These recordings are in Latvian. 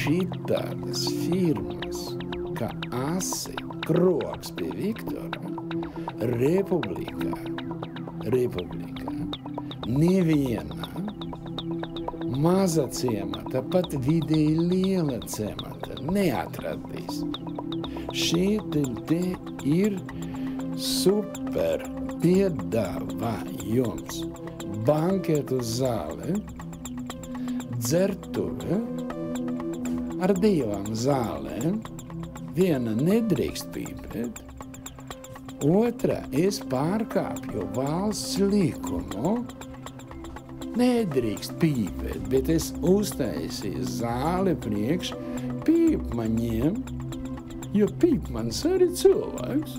šitādas firmas, kā Asi, Kroks pie Viktora, Republikā, neviena maza ciemata, pat vidēji liela ciemata neatradīs. Šī te ir super piedāvājums. Banketu zāle, dzertuve ar 2 zālēm. Viena nedrīkst pīpēt, otra es pārkāpju valsts likumu. Nedrīkst pīpēt, bet es uztaisīju zāli priekš pīpmaņiem, jo pīpmans arī cilvēks.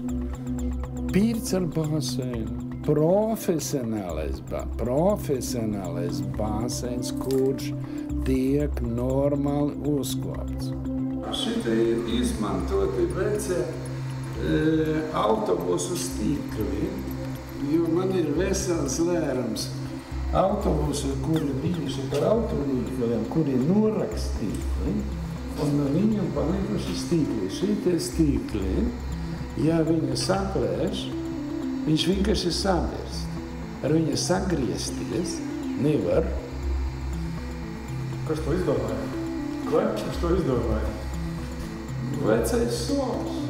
Pirts ar basēnu. Profesionālais basēns, kurš tiek normāli uzklāpts. Šitā ir izmantoti veci autobusu stīkli, jo man ir vesels lērums autobusu, kuri bijuši par autovīkoliem, kuri norakstīti, un viņam palikuši stīkli. Šitie stīkli, ja viņi saplēš, viņš vienkārši sabirst. Ar viņu sagriezties nevar. Kas to izdomāja? Kas to izdomāja? Vecais solis.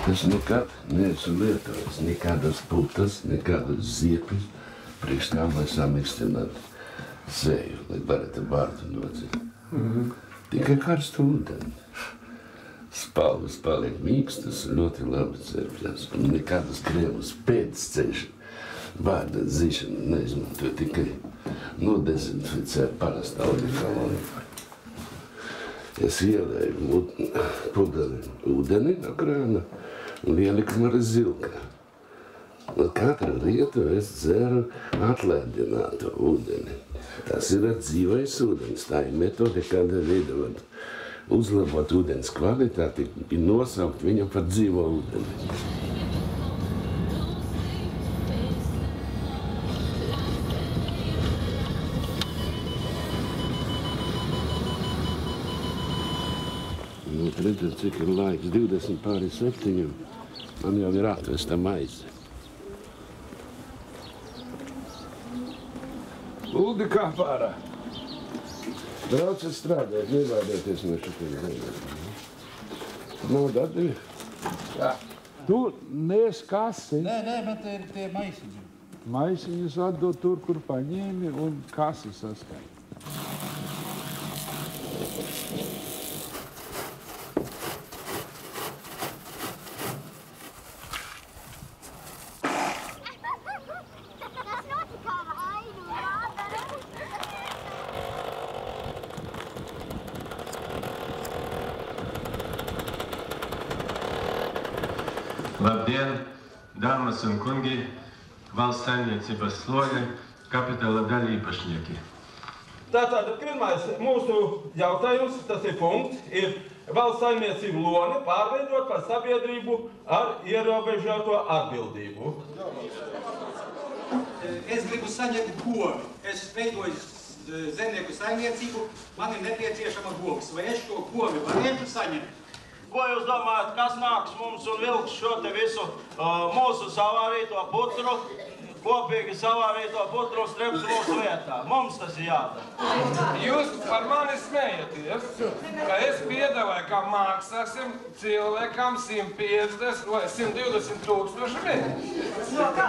Es nekad neesmu lietojis nekādas putas, nekādas ziepes, priekš tām, lai samikstinātu seju, lai varētu vārdu nodzīt. Tikai karstu ūdeni. Spalvas paliek mīkstas, ļoti labi dzerpjas, un nekādas krēmas pēcceļš vārda dzīšana neizmanto, tikai nodezinficē parastā olikaloni. Es ielēju pudeli ūdeni no krāna un ieliku marazilkā. Un katru rietu es dzeru atlēdinātu ūdeni. Tas ir dzīvais ūdens. Tā ir metode, kāda veida var uzlabot ūdens kvalitāti un nosaukt viņam par dzīvo ūdeni. Redzat, cik ir laiks, 7:20. Man jau ir atvesta maize. Uldi kā pārā. Brauciet strādāt, nevādēties no šitiem. Nauda atdevi? Jā. Tu nes kasi? Nē, bet ir tie maisiņi. Maisiņus atdod tur, kur paņēmi un kasi saskaņa. Labdien, dāmas un kungi, valsts saimniecības sloga, kapitāla daļa īpašnieki. Tātad pirmais mūsu jautājums, tas ir punkts, ir valsts saimniecību loni pārveidot par sabiedrību ar ierobežoto atbildību. Es gribu saņemt govi. Es veidoju zemnieku saimniecību, man ir nepieciešama govs. Vai es šo govi varētu saņemt? Ko jūs domājat, kas nāks mums un vilks šo te visu mūsu savārīto putru, kopīgi savārīto putru streps mūsu vietā? Mums tas ir jādara. Jūs par mani smējaties, ka es piedāvāju, ka maksāsim cilvēkam 150 vai 120 tūkstoši mēneši. No kā?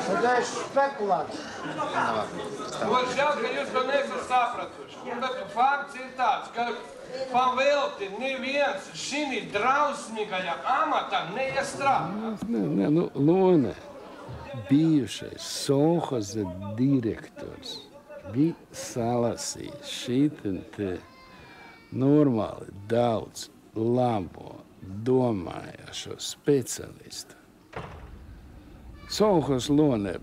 Tad es spekulāts. Man žēl, ka jūs to nesat sapratuši. Bet fakts ir tāds, ka pavelti neviens šī drausmīgajā amatā neiestrādā. Lone, bijušais Sovhoza direktors, bija salasījis šitien te normāli daudz labo domājošo specialistu. Sovhoz Lone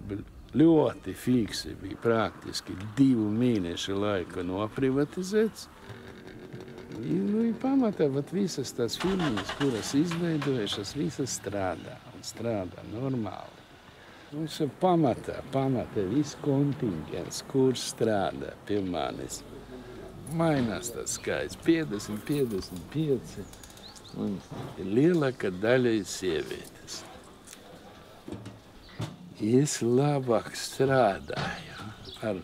ļoti fiksi bija praktiski 2 mēnešu laika noprivatizēts. I pamatā visas tās firmas, kuras izveidojušas, visas strādā normāli. Viņš ir pamatā viss kontingents, kurš strādā pie manis. Mainās tas skaits 50, 55, un lielākā daļa ir sievietes. Es labāk strādāju ar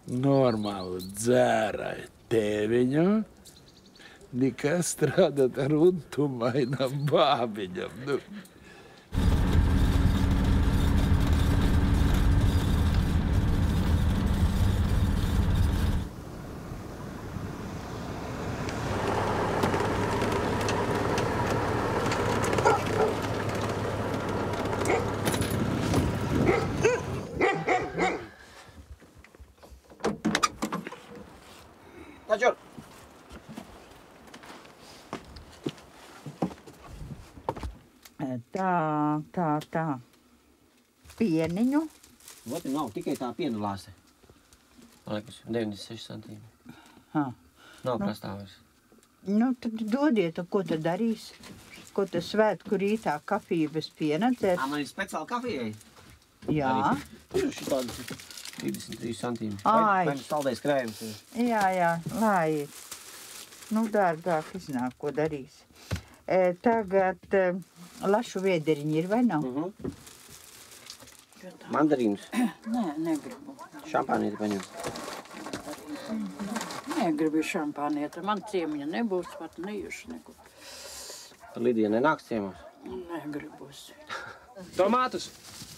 normālu dzērāju tēviņu, nekā strādāt ar untumainām bābiņam. Tā. Pieniņu. Ot, nav tikai tā piena lāse. Man liekas, 96 centīmi. Nav krastā vairs. Tad dodiet, ko tad darīs? Ko tad svētku rītā kafiju bez piena dzers? Man ir speciāli kafijai. Jā. Ir šitādi 33 centīmi. Ai. Vai saldējs krējums. Jā, lai. Dārgāk iznāk, ko darīs. Tagad lašu viederiņi ir vai nav? Mandarīnus. Nē, negribu. Šampānieti paņem. Negribu šampānieti. Man ciemiņa nebūs, pat nejuši neko. Lidija nenāks ciemos? Negribus. Tomātus?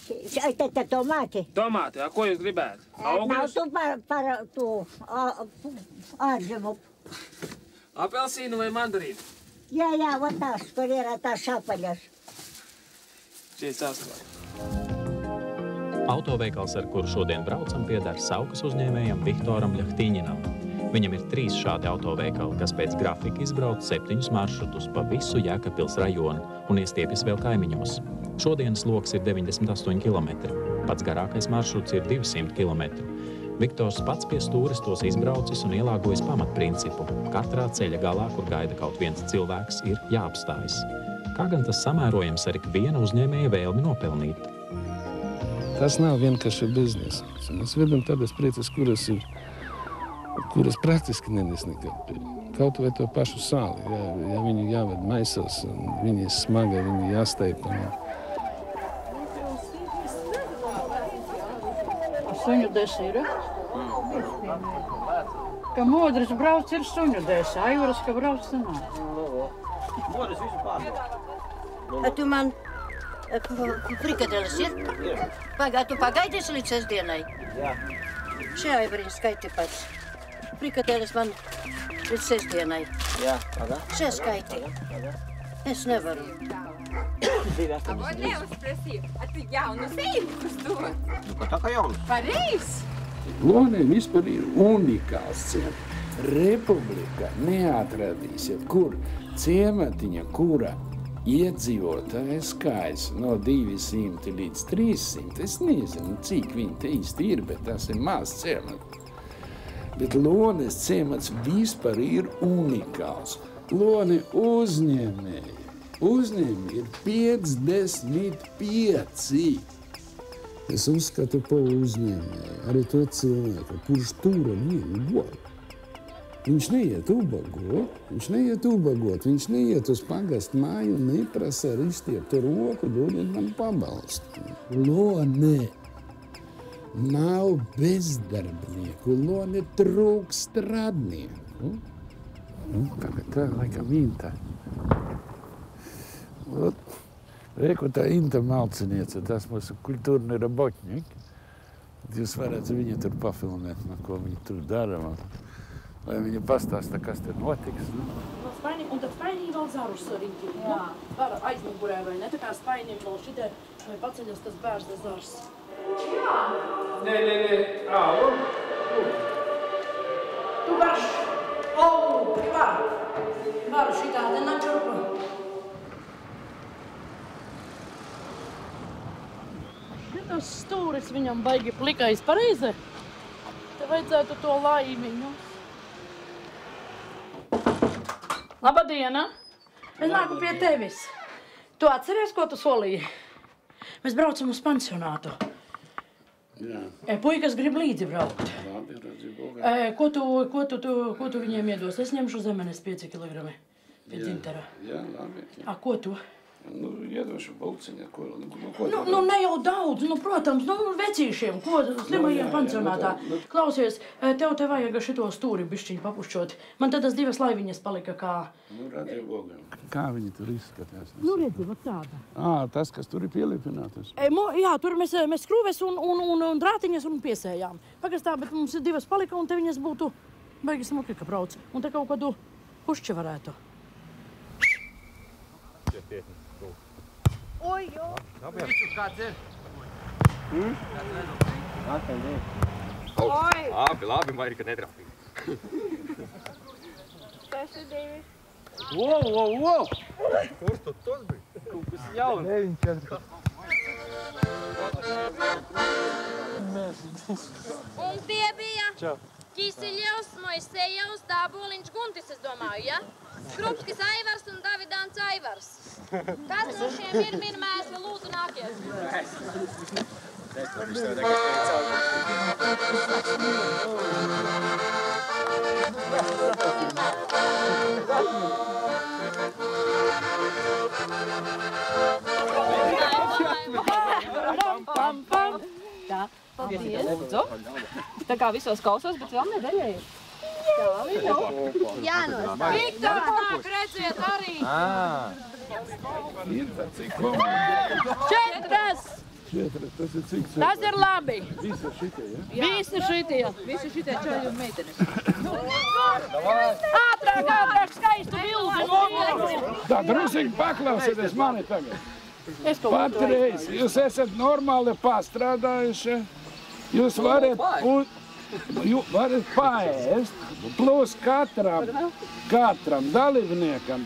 Tomāti. Tomāti, ko jūs gribētu? Nav tu par to āržemu. Apelsīnu vai mandarīnu? Jā, вот tās, kur ir tās šapaļas. 48. Autoveikals, ar kuru šodien braucam, pieder Saukas uzņēmējam Viktoram Ļahtiņinam. Viņam ir 3 šādi autoveikali, kas pēc grafika izbrauc 7 maršrutus pa visu Jēkabpils rajonu un iestiepjas vēl kaimiņos. Šodienas loks ir 98 km. Pats garākais maršruts ir 200 km. Viktors pats pie stūres tos izbraucis un ielāgojas pamatprincipu. Katrā ceļa galā, kur gaida kaut viens cilvēks, ir jāapstājas. Kā gan tas samērojams ar ikviena uzņēmēja vēlmi nopelnīt? Tas nav vienkārši biznesa. Mēs vedam tādas preces, kuras praktiski nenes nekad. Kaut vai to pašu sāli. Ja viņi jāved maisos, viņi ir smaga, viņi jāsteipa. Suņu desīra. Ka modris brauc ir suņu desa, Aivaras, ka brauc nav. Modris visu pārdod. Tu man frikadeles ir? Tu pagaidīsi līdz sestdienai? Jā. Šajā Aivariņa skaiti pats. Frikadeles man līdz sestdienai. Jā, pagā. Šajā skaiti. Es nevaru. А вот я вас спросил, а ты jaunu sīvus dod? Kā tā kā jaunu? Pareizi! Lone vispār ir unikāls ciemats. Republikā neatradīsiet, kur ciematiņa, kura iedzīvotāja skaits no 200 līdz 300. Es nezinu, cik viņi te īsti ir, bet tas ir maz ciemats. Bet Lones ciemats vispār ir unikāls. Lone uzņēmēji. Uzņēmēji ir 55. Es uzskatu pa uzņēmēju, arī to cilvēku, kurš tura vienu godu. Viņš neiet ubagot, viņš neiet uz pagastu māju un neprasa ar izstieptu roku, dodiet man pabalstu. Lone nav bezdarbnieku, Lone trūks strādnieku. Tagad tā laikam Inta. Reku tā Inta Malciniece, tas mūsu kultūrni rabotņiki. Jūs varētu viņu tur pafilmēt, ko viņi tur dara. Lai viņa pastāsta, kas tur notiks. Un tad spaiņī vēl zarus riņķi. Var aizmugurē vai ne? Tā kā spaiņiem vēl šitie vai paceļas tas bērs, tas zars. Nē. Tu varš. Var šitādi načurpa. tas stūris viņam baigi plikais pareizi. Te vajadzētu to laimiņu. Labadiena! Es nāku pie tevis. Tu atceries, ko tu solīji? Mēs braucam uz pansionātu. Jā. Puikas grib līdzi braukt. Labi, redzi, Bogai. Ko tu viņiem iedos? Es ņemšu zemenes 5 kilogrami pie dzintara. Jā, labi. Ko tu? Iedošu bulciņu. Ne jau daudz, protams, vecīšiem, ko slimajiem pansionātā. Klausies, tev te vajag šito stūri bišķiņu papušķot. Man tad tas 2 laiviņas palika kā... Redzi, Bogai. Kā viņi tur izskatās? Redzi, vat tāda. Tas, kas tur ir pielipinātas? Jā, tur mēs skrūves un drātiņas un piesējām. Pagastā, bet mums ir 2 palika un te viņas būtu baigi smuki, ka brauc. Un te kaut kādu pušķi varētu. Oi, jo! Kāds ir? Oi! Labi, Marika, netrāpīja. 6, 2. Wow! Kur tu tos bija? Kaut kas jauns. 9, 4. Un tie bija Kisiļevs, Moisejevs, Dāboliņš, Guntis, es domāju, ja? Skrupskis Aivars un Davidāns Aivars. Kas no šiem ir minmēs, vēl lūdzu nākies? Tā, paldies. Tā kā visos klausos, bet vēl nedaļēju. Jā, viņu. Jānostāv. Viktor, nāk redzēt arī. Ir tā, cik komanda. 4! 4, tas ir cik? Tas ir labi. Visi šitie, ja? Visi šitie čaļi un meitenes. Ātrāk, skaistu bildi. Tā, drusīgi paklausieties mani tagad. Patreiz, jūs esat normāli pastrādājuši. Jūs varat paēst, plus katram dalībniekam.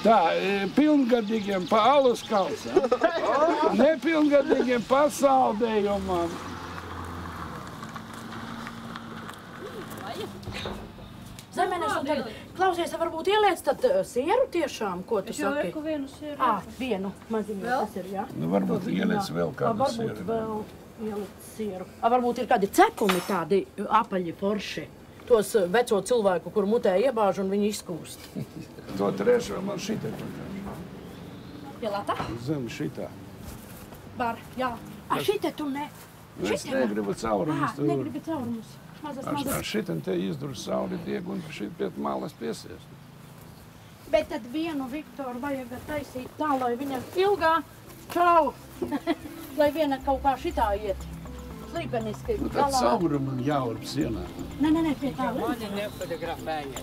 Tā, pilngadīgiem pa alus kalsam, nepilngadīgiem pa saldējumam. Zemenes un tagad, klausies, varbūt ieliec tad sieru tiešām, ko tu saki? Jo, vienu sieru. Vienu maziņu tas ir, jā? Varbūt ieliec vēl kādu sieru. Varbūt vēl ieliec sieru. Varbūt ir kādi cepumi tādi apaļi forši. Tos veco cilvēku, kur mutē iebāž un viņi izkūst. To trešo man šitā. Pielātā? Zem šitā. Var, jā. Šitā tu ne. Es negribu caurumus. Negribu caurumus. Mazas. Šitam te izdur sauli diegu un šit pie malas piesiest. Bet tad vienu Viktoru vajag taisīt tā, lai viņa ilgā čau. Lai viena kaut kā šitā iet. Slīpeniski. Tad caurumu jaurp sienā. Nē, pie tā. Mani nefotografēja.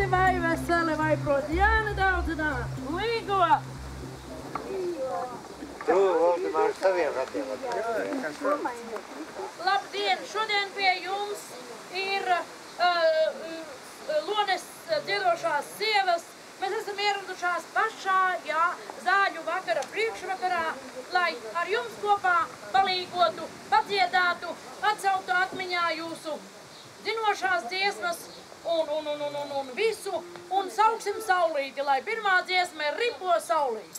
Vai veseli, vai proti Jāna daudzinā, līgo! Tu, Valdemār, saviem ratiem. Labdien! Šodien pie jums ir Lones dziedošās sievas. Mēs esam ieradušās pašā zāļu vakara priekšvakarā, lai ar jums kopā palīgotu, padziedātu, atsauktu atmiņā jūsu dzinošās dziesmas un visu, un sauksim saulīti, lai pirmā dziesma ir Ripo saulīt.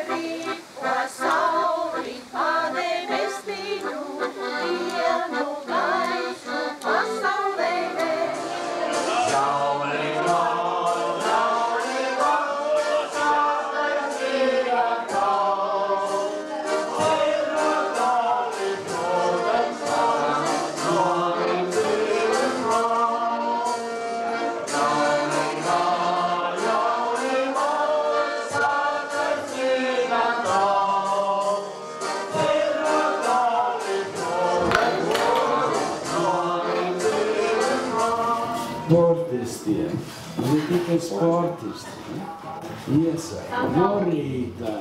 Ripo saulīt, padebestiņu, dienu sportistiem, ne tikai sportisti, iesaka no rīta,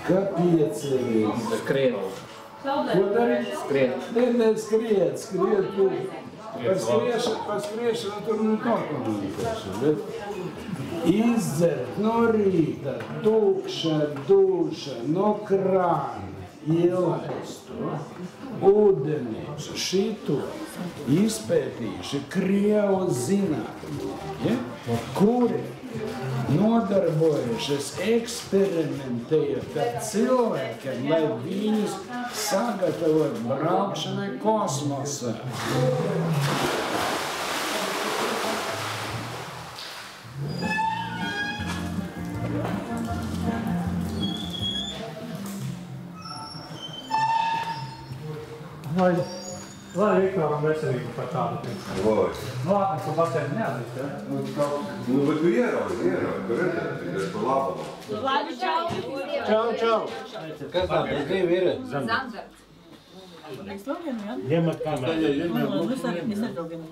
ka pieceries. Skrien. Ko darīt? Skrien. Ne skriet tur. Par skriešanu tur nekomunikēšana, bet izdzert no rīta tukša duša no krāna, ielaist ūdenī. Šito izpētījuši Krievu zinātnieki, kuri nodarbojušies eksperimentējot ar cilvēkiem, lai viņus sagatavot braukšanai kosmosā. Lai Viktoram veselību par tādu pirms. Lātnes, tu basēni neatzīst, ja? Nu, bet tu ieraugi, tu redzēji, tikai par labu. Labi, čau! Čau! Kas tā, tas divi ir? Zandards. Mēs vēl vienu, ja? Ņemat kamerā. Es arī vēl vienu.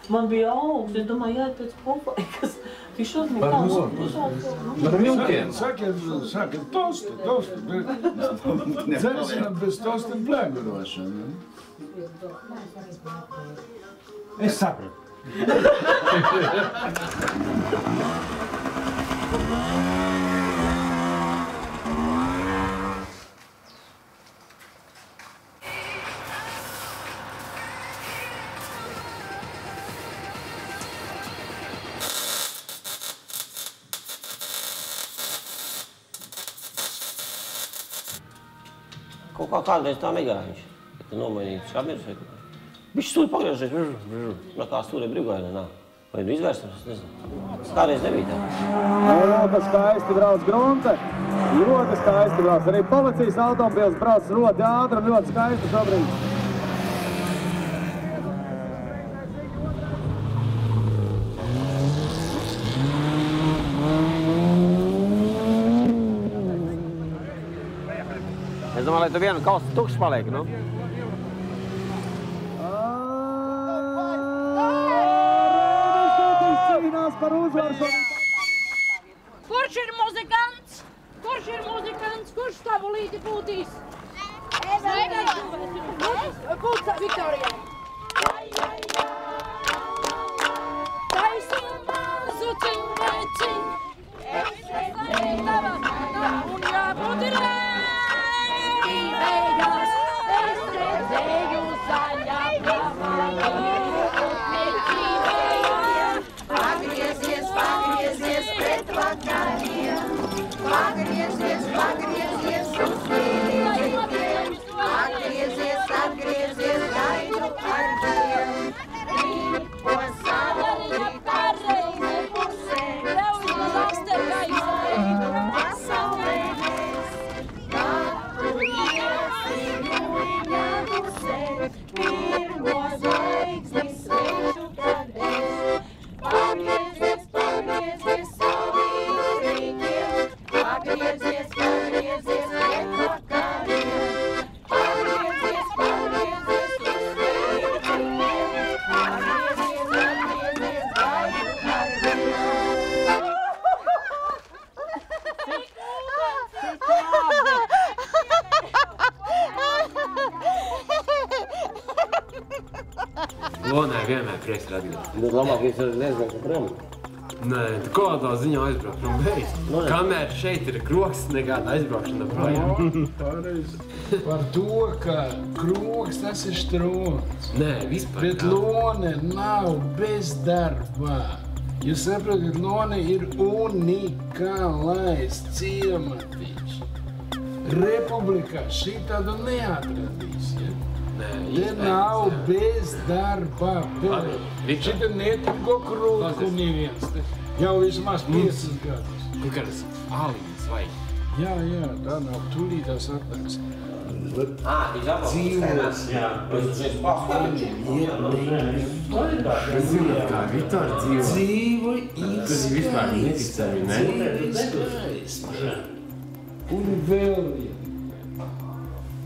Man bija augsts, es domāju, jāiet pēc popaikas. Viņš šodien Ar vilkiem. Sakiet tostu. Dzeršanam bez tostiem plēgurošana. Es sapratu. Kaut kā kādreiz tā negāja viņš. Tu nomainītu šabirs vai kaut kā. Viņš stūri pagriežies, kā stūri brīvgainē, nā. Vai nu izvērstams, es nezinu. Kādreiz nebija tā. Ļoti skaisti brauc grunte. Ļoti skaisti brauc. Arī policijas automobils brauc ļoti ātri un ļoti skaisti šobrīd. Es domāju, lai tu vienu kaustu tukšs paliek, nu? Kurš ir muzikants? Kurš tavu līdzi pūtīs? Pūtā Viktorijā. Taisi mazu ciņveci. Es tava un jābūt ir beigās. Es redzēju zaļā Pagriezies pret vakariem. Pagriezies uz līdzekļiem. Atgriezies, gaidu ar diem. Rīko savu pareizi pusē. Pasaulē mēs katru iesīgu viņa pusē. Pirmo zvaigzni sveikšu, kad es pagriezies savu rīkiem. Pagriezies pret vakariem. Pagriezies uz līdzekļiem. Atgriezies, gaidu ar diem. Lonai vienmēr prieks redzēt. Bet labāk es neizbraukšu prom. Nē, tu kādā ziņā aizbrauc prom beidz. Kamēr šeit ir kroks, nekāda aizbraukšana projām. Pareizi. Par to, ka kroks tas ir strūns. Nē, vispār. Bet Lone nav bezdarbā. Jūs saprotat, Lone ir unikālais ciematiņš. Republikā šitādu neatradīs, ja? Te nav bezdarbā. Šitā netikko kroku neviens. Jau vismaz 5 gadus. Kur kādas ālītes vai? Jā, tā nav tūlītās atnāks. Dzīvos, jā. Bet zināt, kā Vitārs dzīvo? Dzīvo Tas ir vispār neticami, ne? Skaista. Un vēl viena.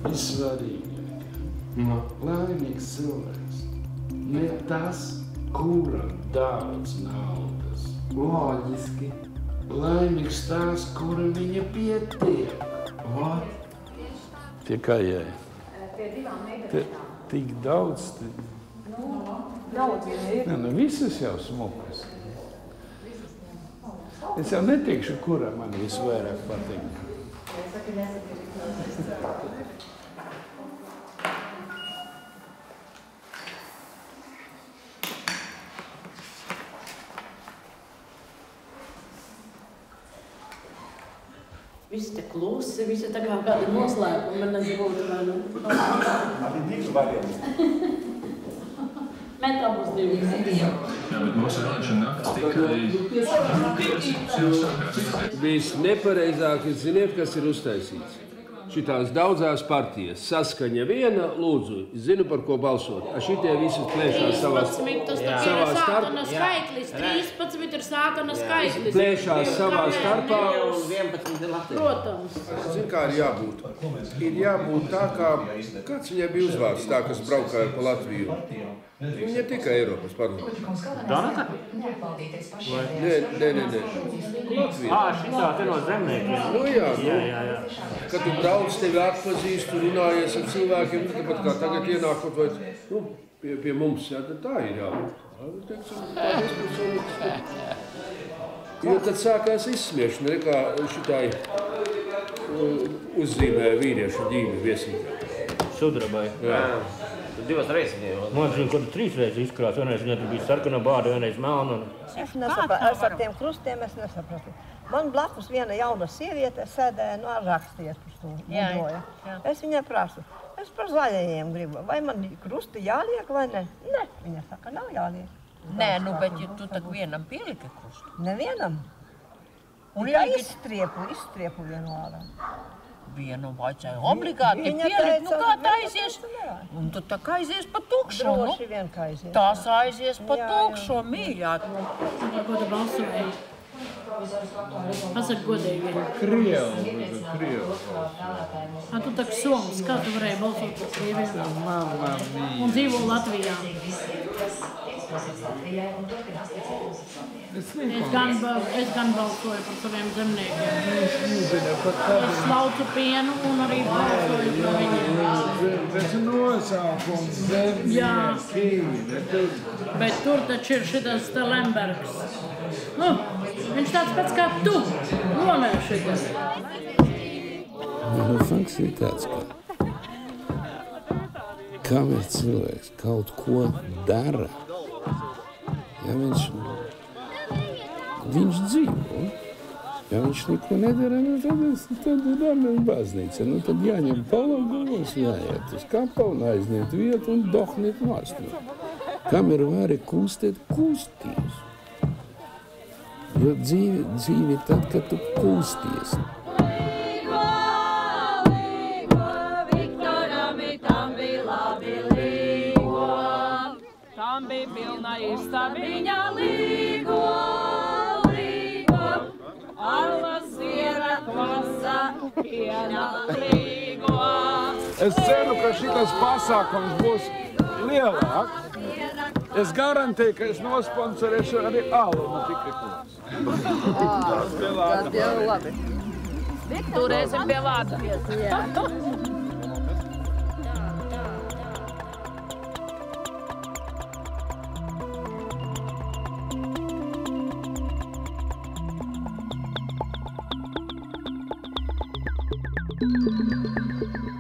Vissvarīgākā. Laimīgs cilvēks. Ne tas, kuram daudz naudas. Loģiski. Laimīgs tās, kuram viņa pietiek. What? Tikai jai. Tik daudz. Daudz ir. Nu visas jau smukas. Es jau neteikšu, kura man visvairāk patīk. Viss te klusi, visi tā kā kādi noslēpumi, man nezinu, vai nu. Arī divas variantas. Metā būs divas. Jā, bet mūsu vēlēšana nakts tikai Visnepareizāk, ziniet, kas ir uztaisīts? Šitās daudzās partijas saskaņa viena, lūdzu, zinu, par ko balsot. Šitie visi plēšās savās 13, tas tā ir sātana skaitlis. 13 ir sātana skaitlis. Plēšās savā starpā. Protams. Zin, kā ir jābūt? Ir jābūt tā, kā kāds viņai bija uzvārds, tā, kas braukāja pa Latviju. Viņa tikai Eiropas parlaments. Donata? Nē. Latvija. Šitā te no zemniekiem. Nu jā. Kad tu brauc, tevi atpazīst, tu runājies ar cilvēkiem, tāpat kā tagad ienākot vai pie mums, jā, tad tā ir jābūt. Jo tad sākās izsmiešana, kā šitai uzzīmē vīriešu ģīmi viesītā. Sudrabai. Jā. Divas reizes jau. Man zinu, kad 3 reizes izkrās. Vienreiz viņai tur bija sarkana bārda, vienreiz melna. Es nesapratu, es ar tiem krustiem es nesapratu. Man blakus viena jauna sieviete sēdēja, nu, ar raksties par to muļoja. Es viņai prasu, es par zaļajiem gribu, vai man krusti jāliek vai ne? Ne, viņa saka, nav jāliek. Nē, nu, bet ja tu tak vienam pielika krustu. Nevienam. Un ja izstriepu vienu ārā. Vienu vajadzēja obligāti pielikt, nu kā tā aizies? Un tu tā kā aizies pa tukšo, nu? Droši vien kā aizies. Tās aizies pa tukšo, mīļāt. Ko tu balsoji? Pasaka godīgi. Krievu. Tu tak soms, kā tu varēji balsot par sieviem? Mamma mia. Un dzīvo Latvijā. Es gan balsoju par saviem zemniekiem. Es laucu pienu un arī balsoju par viņiem. Tas nosaukums zemnieki. Bet tur taču ir šitas te Lembergs. Nu, viņš tāds pēc kā tu. Nomēr šitas. Nu, fakts ir tāds, ka kamēr cilvēks kaut ko dara, ja viņš dzīvo, ja viņš neko nedara, nu, tad ir rāmēm baznīca. Nu, tad jāņem palagos, jāiet uz kapalu, aizniet vietu un dohniet nost. Kamēr vari kustēt, kusties. Jo dzīve ir tad, kad tu kusties. Tam bija pilna istabiņa līgo, alla siera klasa piena līgo. Es ceru, ka šitas pasākums būs lielāks. Es garantēju, ka es nosponsorēšu arī alu, ne tikai klās. Tad jau labi. Turēsim pie vārda. Thank you.